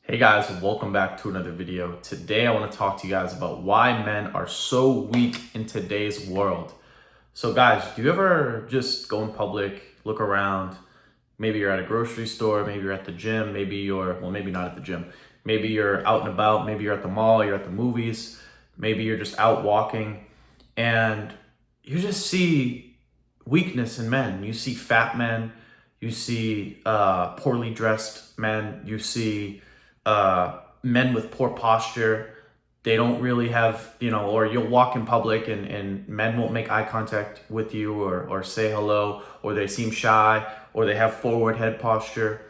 Hey guys, welcome back to another video. Today I want to talk to you guys about why men are so weak in today's world. So guys, do you ever just go in public, look around, maybe you're at a grocery store, maybe you're at the gym, maybe not at the gym, maybe you're out and about, maybe you're at the mall, you're at the movies, maybe you're just out walking, and you just see weakness in men. You see fat men, you see poorly dressed men, you see men with poor posture. They don't really have, or you'll walk in public and men won't make eye contact with you or say hello, or they seem shy, or they have forward head posture.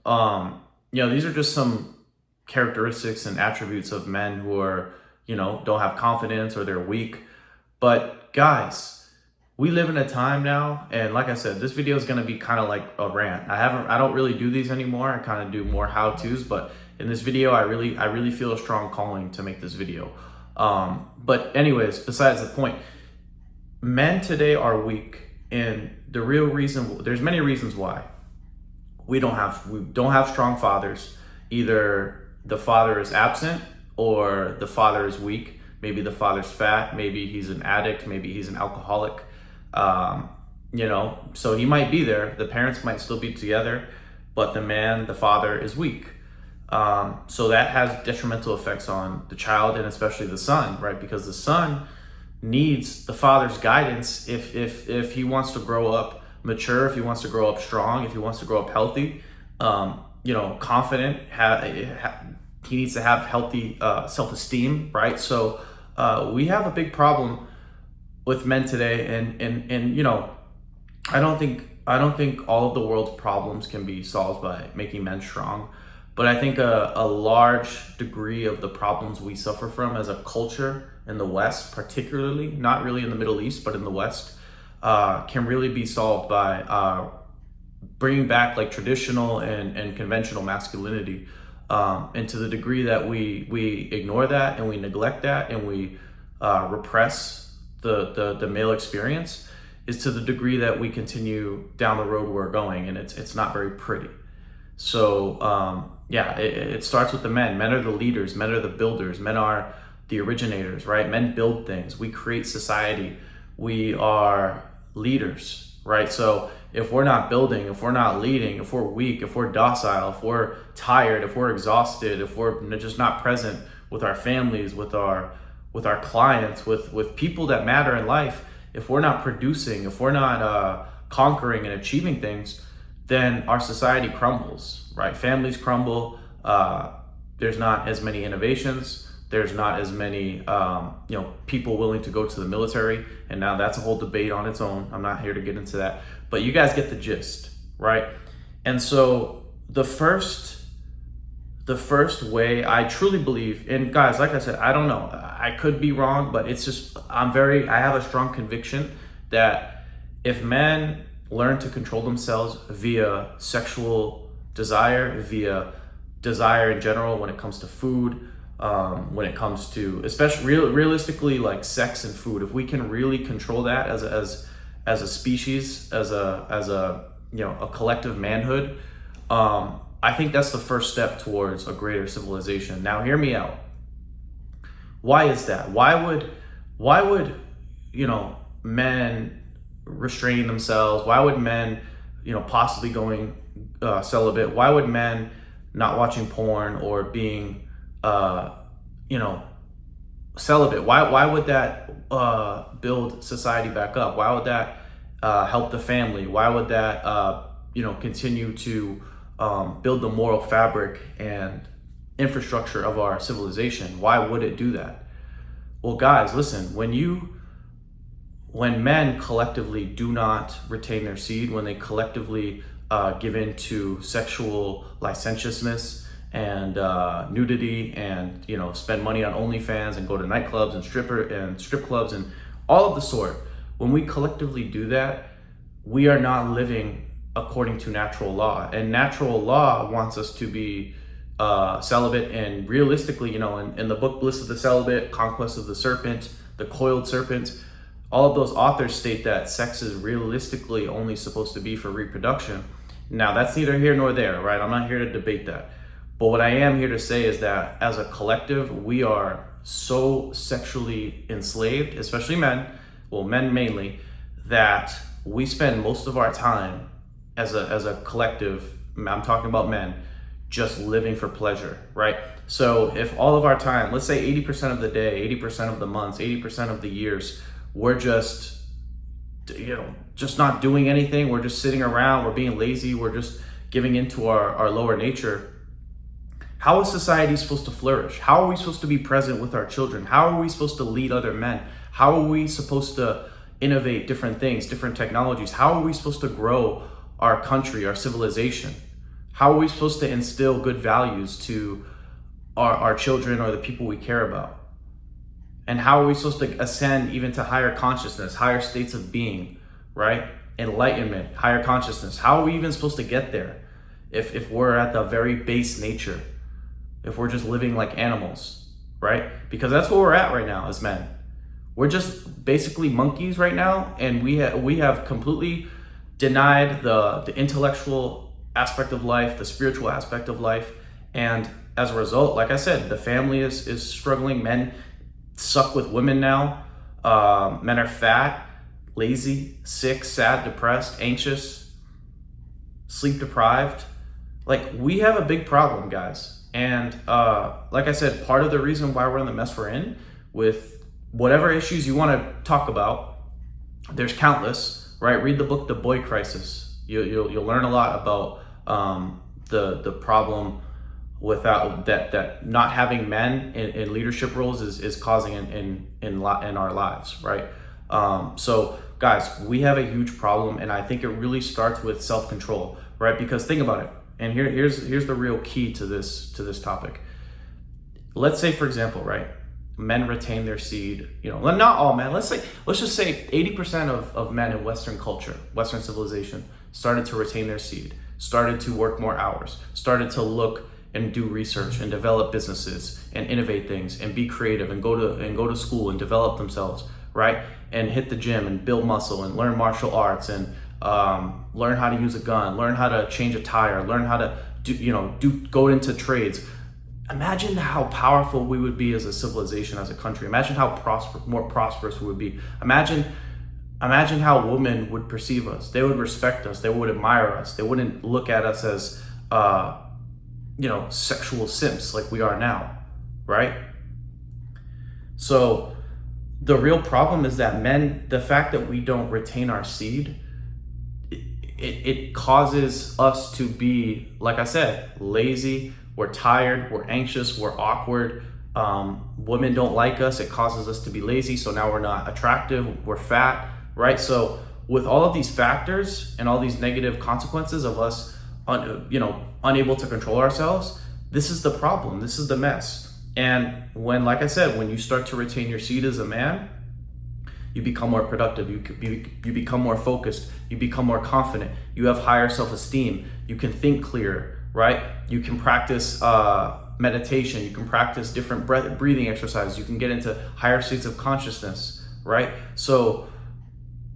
These are just some characteristics and attributes of men who are, don't have confidence or they're weak. But guys, we live in a time now, and like I said, this video is going to be kind of like a rant. I don't really do these anymore. I kind of do more how-tos, but in this video, I really feel a strong calling to make this video. But anyways, besides the point, men today are weak, and the real reason, there's many reasons why. We don't have strong fathers. Either the father is absent or the father is weak. Maybe the father's fat, maybe he's an addict, maybe he's an alcoholic. So he might be there. The parents might still be together, but the father is weak. So that has detrimental effects on the child and especially the son, right? Because the son needs the father's guidance if he wants to grow up mature, if he wants to grow up strong, if he wants to grow up healthy, confident. He needs to have healthy self-esteem, right? So we have a big problem with men today, and I don't think all of the world's problems can be solved by making men strong. But I think a large degree of the problems we suffer from as a culture in the West, particularly, not really in the Middle East, but in the West, can really be solved by bringing back like traditional and conventional masculinity. And to the degree that we ignore that and we neglect that and we repress the male experience, is to the degree that we continue down the road we're going, and it's not very pretty. So it starts with the men. Men are the leaders, men are the builders, men are the originators, right? Men build things, we create society, we are leaders, right? So if we're not building, if we're not leading, if we're weak, if we're docile, if we're tired, if we're exhausted, if we're just not present with our families, with our clients, with people that matter in life, if we're not producing, if we're not conquering and achieving things, then our society crumbles, right? Families crumble. There's not as many innovations. There's not as many, people willing to go to the military. And now that's a whole debate on its own. I'm not here to get into that, but you guys get the gist, right? And so the first way, I truly believe, and guys, like I said, I don't know, I could be wrong, but it's just, I have a strong conviction that if men learn to control themselves via sexual desire, via desire in general, when it comes to food, when it comes to, especially realistically, like sex and food, if we can really control that as a species, as a collective manhood, I think that's the first step towards a greater civilization. Now, hear me out. Why is that? Why would men restraining themselves? Why would men, possibly going celibate? Why would men not watching porn or being, celibate? Why would that build society back up? Why would that help the family? Why would that, continue to build the moral fabric and infrastructure of our civilization? Why would it do that? Well, guys, listen, when men collectively do not retain their seed, when they collectively give in to sexual licentiousness and nudity and spend money on OnlyFans and go to nightclubs and strip clubs and all of the sort, when we collectively do that, we are not living according to natural law. And natural law wants us to be celibate, and realistically, in the book Bliss of the Celibate, Conquest of the Serpent, The Coiled Serpent, all of those authors state that sex is realistically only supposed to be for reproduction. Now, that's neither here nor there, right? I'm not here to debate that. But what I am here to say is that as a collective, we are so sexually enslaved, especially men, well, men mainly, that we spend most of our time as a collective, I'm talking about men, just living for pleasure, right? So if all of our time, let's say 80% of the day, 80% of the months, 80% of the years, we're just, just not doing anything, we're just sitting around, we're being lazy, we're just giving into our lower nature, how is society supposed to flourish? How are we supposed to be present with our children? How are we supposed to lead other men? How are we supposed to innovate different things, different technologies? How are we supposed to grow our country, our civilization? How are we supposed to instill good values to our children or the people we care about? And how are we supposed to ascend even to higher consciousness, higher states of being, right? Enlightenment, higher consciousness. How are we even supposed to get there if we're at the very base nature? If we're just living like animals, right? Because that's where we're at right now as men. We're just basically monkeys right now, and we have completely denied the intellectual aspect of life, the spiritual aspect of life, and as a result, like I said, the family is struggling. Men suck with women now. Men are fat, lazy, sick, sad, depressed, anxious, sleep deprived. Like, we have a big problem, guys. And like I said, part of the reason why we're in the mess we're in, with whatever issues you want to talk about, there's countless, right? Read the book, The Boy Crisis. You'll learn a lot about the problem without that not having men in leadership roles is causing in our lives, right? So guys, we have a huge problem, and I think it really starts with self-control, right? Because think about it. And here's the real key to this topic. Let's say, for example, right, men retain their seed. Not all men. Let's just say 80% of men in Western culture, Western civilization, started to retain their seed, started to work more hours, started to look and do research and develop businesses and innovate things and be creative and go to school and develop themselves, right? And hit the gym and build muscle and learn martial arts and learn how to use a gun, learn how to change a tire, learn how to go into trades. Imagine how powerful we would be as a civilization, as a country. Imagine how more prosperous we would be. Imagine how women would perceive us. They would respect us. They would admire us. They wouldn't look at us as sexual simps like we are now, right? So the real problem is that men, the fact that we don't retain our seed, it causes us to be, like I said, lazy. We're tired, we're anxious, we're awkward. Women don't like us. It causes us to be lazy. So now we're not attractive, we're fat, right? So with all of these factors and all these negative consequences of us, unable to control ourselves, this is the problem. This is the mess. And when, like I said, when you start to retain your seed as a man, you become more productive, you become more focused, you become more confident, you have higher self-esteem, you can think clearer, right? You can practice meditation, you can practice different breathing exercises, you can get into higher states of consciousness, right? So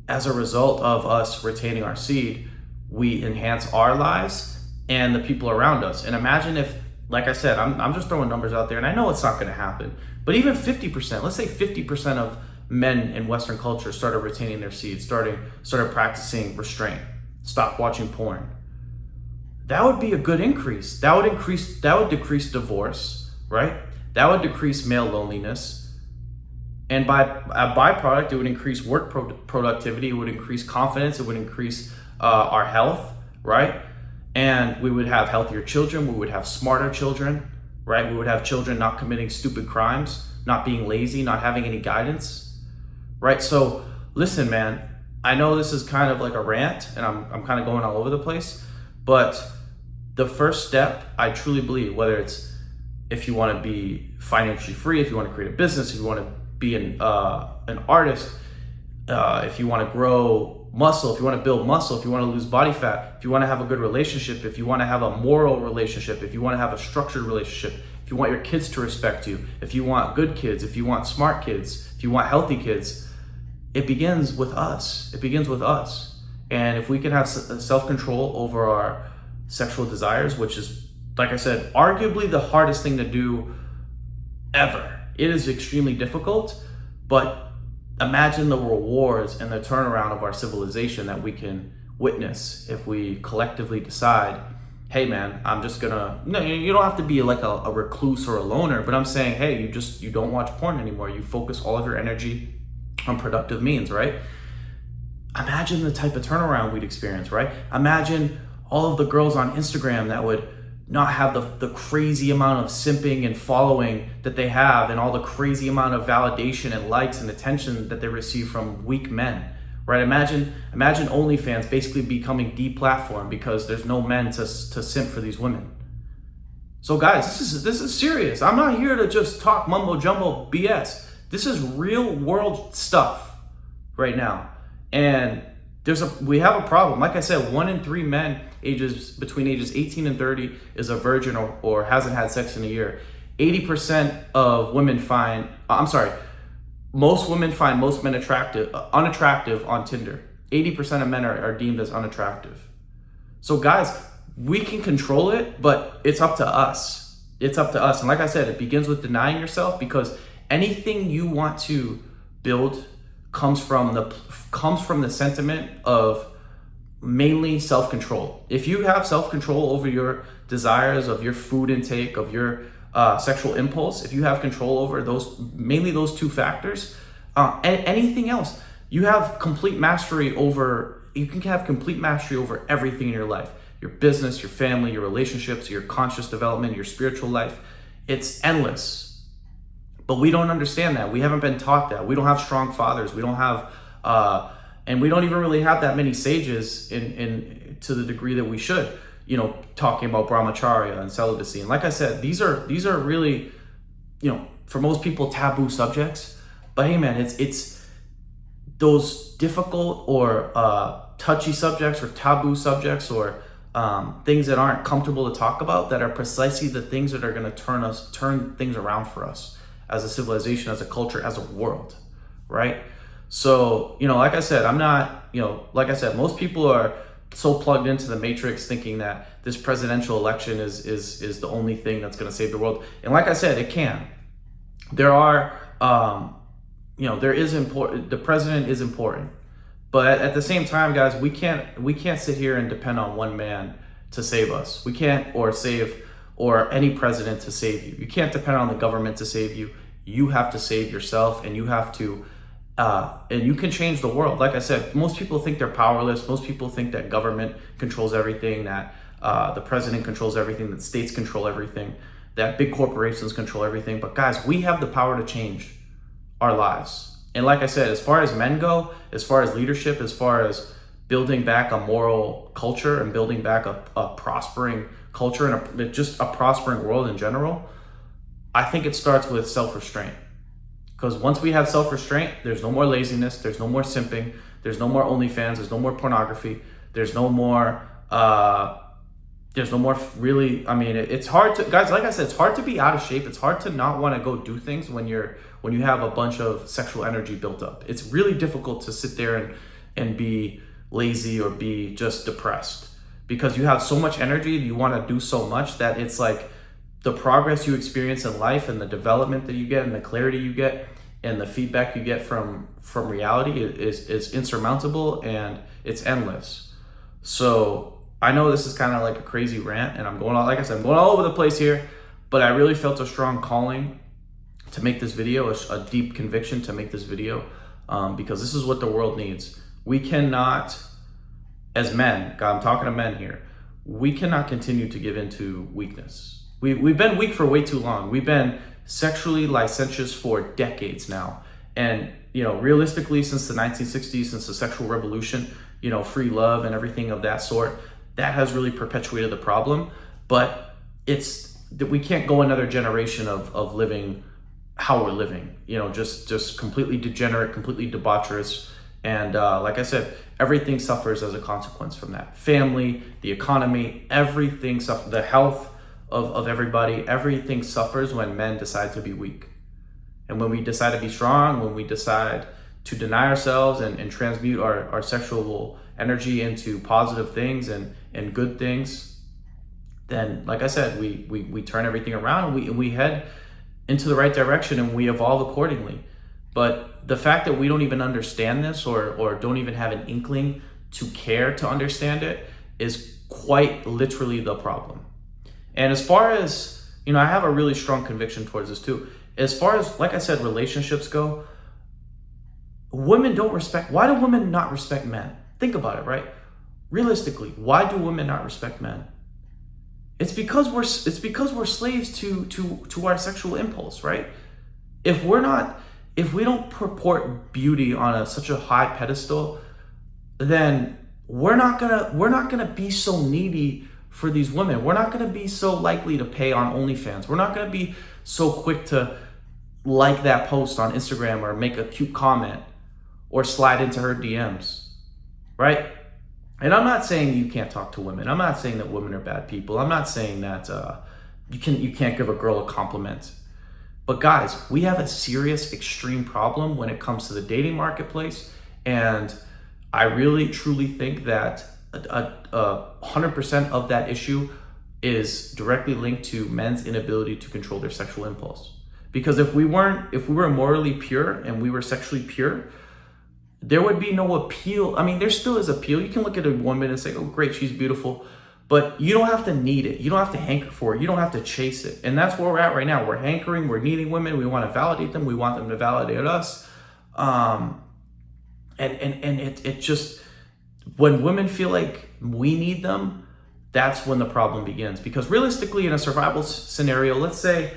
as a result of us retaining our seed, we enhance our lives and the people around us. And imagine if, like I said, I'm just throwing numbers out there, and I know it's not going to happen, but even 50%, let's say 50% of men in Western culture started retaining their seed, started practicing restraint, stopped watching porn. That would be a good increase. That would decrease divorce, right? That would decrease male loneliness. And by a byproduct, it would increase work productivity, it would increase confidence, it would increase our health, right? And we would have healthier children, we would have smarter children, right? We would have children not committing stupid crimes, not being lazy, not having any guidance, right? So listen, man, I know this is kind of like a rant and I'm kind of going all over the place, but the first step, I truly believe, whether it's if you want to be financially free, if you want to create a business, if you want to be an artist, if you want to grow muscle, if you want to build muscle, if you want to lose body fat, if you want to have a good relationship, if you want to have a moral relationship, if you want to have a structured relationship, if you want your kids to respect you, if you want good kids, if you want smart kids, if you want healthy kids, it begins with us. It begins with us. And if we can have self-control over our sexual desires, which is like I said, arguably the hardest thing to do ever. It is extremely difficult, but imagine the rewards and the turnaround of our civilization that we can witness if we collectively decide, hey man, I'm just gonna, no, you don't have to be like a recluse or a loner, but I'm saying, hey, you don't watch porn anymore. You focus all of your energy on productive means, right? Imagine the type of turnaround we'd experience, right? Imagine all of the girls on Instagram that would not have the crazy amount of simping and following that they have, and all the crazy amount of validation and likes and attention that they receive from weak men, right? Imagine OnlyFans basically becoming deplatformed because there's no men to simp for these women. So guys, this is serious. I'm not here to just talk mumbo jumbo BS. This is real world stuff right now. And we have a problem. Like I said, 1 in 3 men between ages 18 and 30 is a virgin or hasn't had sex in a year. 80% of women most women find most men unattractive on Tinder. 80% of men are deemed as unattractive. So guys, we can control it, but it's up to us. It's up to us. And like I said, it begins with denying yourself, because anything you want to build comes from the sentiment of mainly self-control. If you have self-control over your desires, of your food intake, of your sexual impulse, if you have control over mainly those 2 factors, and anything else, you can have complete mastery over everything in your life. Your business, your family, your relationships, your conscious development, your spiritual life. It's endless. But we don't understand that. We haven't been taught that. We don't have strong fathers. We don't have, and we don't even really have that many sages in to the degree that we should. Talking about brahmacharya and celibacy. And like I said, these are really, for most people, taboo subjects. But hey, man, it's those difficult or touchy subjects or taboo subjects or things that aren't comfortable to talk about that are precisely the things that are going to turn things around for us as a civilization, as a culture, as a world, right? So, like I said, most people are so plugged into the matrix thinking that this presidential election is the only thing that's going to save the world. And like I said, it can. There are, the president is important. But at the same time, guys, we can't sit here and depend on one man to save us. We can't, or any president to save you. You can't depend on the government to save you. You have to save yourself, and you have to, and you can change the world. Like I said, most people think they're powerless. Most people think that government controls everything, that the president controls everything, that states control everything, that big corporations control everything. But guys, we have the power to change our lives. And like I said, as far as men go, as far as leadership, as far as building back a moral culture and building back a prospering culture and just a prospering world in general, I think it starts with self-restraint. Because once we have self-restraint, there's no more laziness, there's no more simping, there's no more OnlyFans, there's no more pornography, there's no more really, it's hard to, guys, like I said, it's hard to be out of shape. It's hard to not want to go do things when you have a bunch of sexual energy built up. It's really difficult to sit there and be lazy or be just depressed, because you have so much energy, you want to do so much that it's like the progress you experience in life and the development that you get and the clarity you get and the feedback you get from reality is insurmountable, and it's endless. So I know this is kind of like a crazy rant, and I'm going all over the place here, but I really felt a strong calling to make this video, a deep conviction to make this video, because this is what the world needs. We cannot, as men, God, I'm talking to men here, we cannot continue to give into weakness. We've been weak for way too long. We've been sexually licentious for decades now. And, realistically, since the 1960s, since the sexual revolution, free love and everything of that sort, that has really perpetuated the problem. But it's that we can't go another generation of living how we're living, just completely degenerate, completely debaucherous. And like I said, everything suffers as a consequence from that. Family, the economy, everything suffers. The health of everybody, everything suffers when men decide to be weak. And when we decide to be strong, when we decide to deny ourselves and transmute our sexual energy into positive things and good things, then like I said, we turn everything around and we head into the right direction and we evolve accordingly. But the fact that we don't even understand this or don't even have an inkling to care to understand it is quite literally the problem. And as far as, I have a really strong conviction towards this too. As far as, like I said, relationships go, women don't respect, why do women not respect men? Think about it, right? Realistically, why do women not respect men? It's because we're slaves to our sexual impulse, right? If we don't purport beauty on such a high pedestal, then we're not gonna be so needy for these women. We're not gonna be so likely to pay on OnlyFans. We're not gonna be so quick to like that post on Instagram or make a cute comment or slide into her DMs, right? And I'm not saying you can't talk to women. I'm not saying that women are bad people. I'm not saying that you can't give a girl a compliment. But guys, we have a serious, extreme problem when it comes to the dating marketplace. And I really, truly think that 100% of that issue is directly linked to men's inability to control their sexual impulse. Because if we were morally pure and we were sexually pure, there would be no appeal. I mean, there still is appeal. You can look at a woman and say, oh, great, she's beautiful. But you don't have to need it. You don't have to hanker for it. You don't have to chase it. And that's where we're at right now. We're hankering, we're needing women. We want to validate them. We want them to validate us. And it just, when women feel like we need them, that's when the problem begins. Because realistically, in a survival scenario, let's say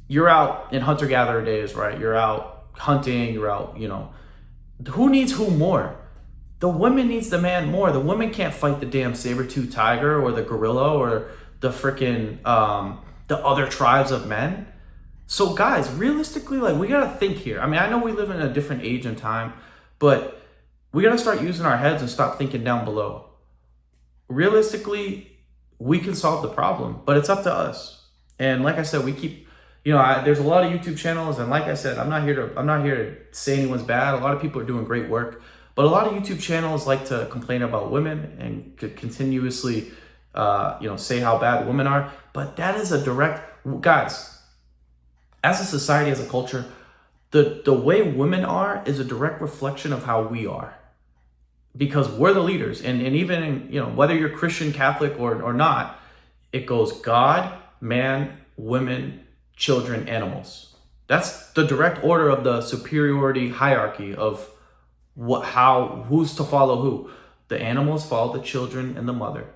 you're out in hunter-gatherer days, right? You're out hunting, you're out, who needs who more? The woman needs the man more. The woman can't fight the damn saber-tooth tiger or the gorilla or the freaking the other tribes of men. So guys, realistically, like, we gotta think here. I mean, I know we live in a different age and time, but we gotta start using our heads and stop thinking down below. Realistically, we can solve the problem, but it's up to us. And like I said, we keep, there's a lot of YouTube channels, and like I said, I'm not here to say anyone's bad. A lot of people are doing great work, but a lot of YouTube channels like to complain about women and continuously, say how bad women are. But that is guys, as a society, as a culture, the way women are is a direct reflection of how we are, because we're the leaders. And even whether you're Christian, Catholic, or not, it goes God, man, women, children, animals. That's the direct order of the superiority hierarchy of who's to follow who. The animals follow the children and the mother.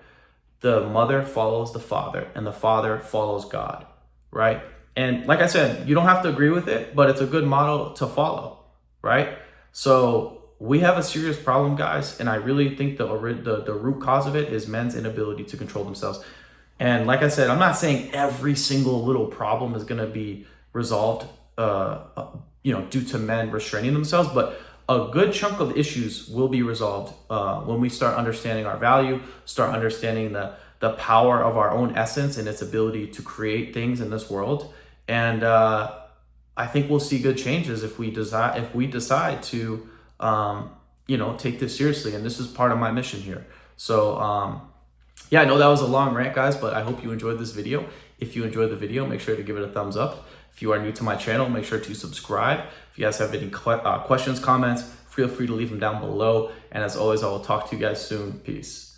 The mother follows the father, and the father follows God, right? And like I said, you don't have to agree with it, but it's a good model to follow, right? So we have a serious problem, guys, and I really think the root cause of it is men's inability to control themselves. And like I said, I'm not saying every single little problem is going to be resolved, due to men restraining themselves, but a good chunk of issues will be resolved when we start understanding our value, start understanding the power of our own essence and its ability to create things in this world. And I think we'll see good changes if we decide to, take this seriously. And this is part of my mission here. So, yeah, I know that was a long rant, guys, but I hope you enjoyed this video. If you enjoyed the video, make sure to give it a thumbs up. If you are new to my channel, make sure to subscribe. If you guys have any questions, comments, feel free to leave them down below. And as always, I will talk to you guys soon. Peace.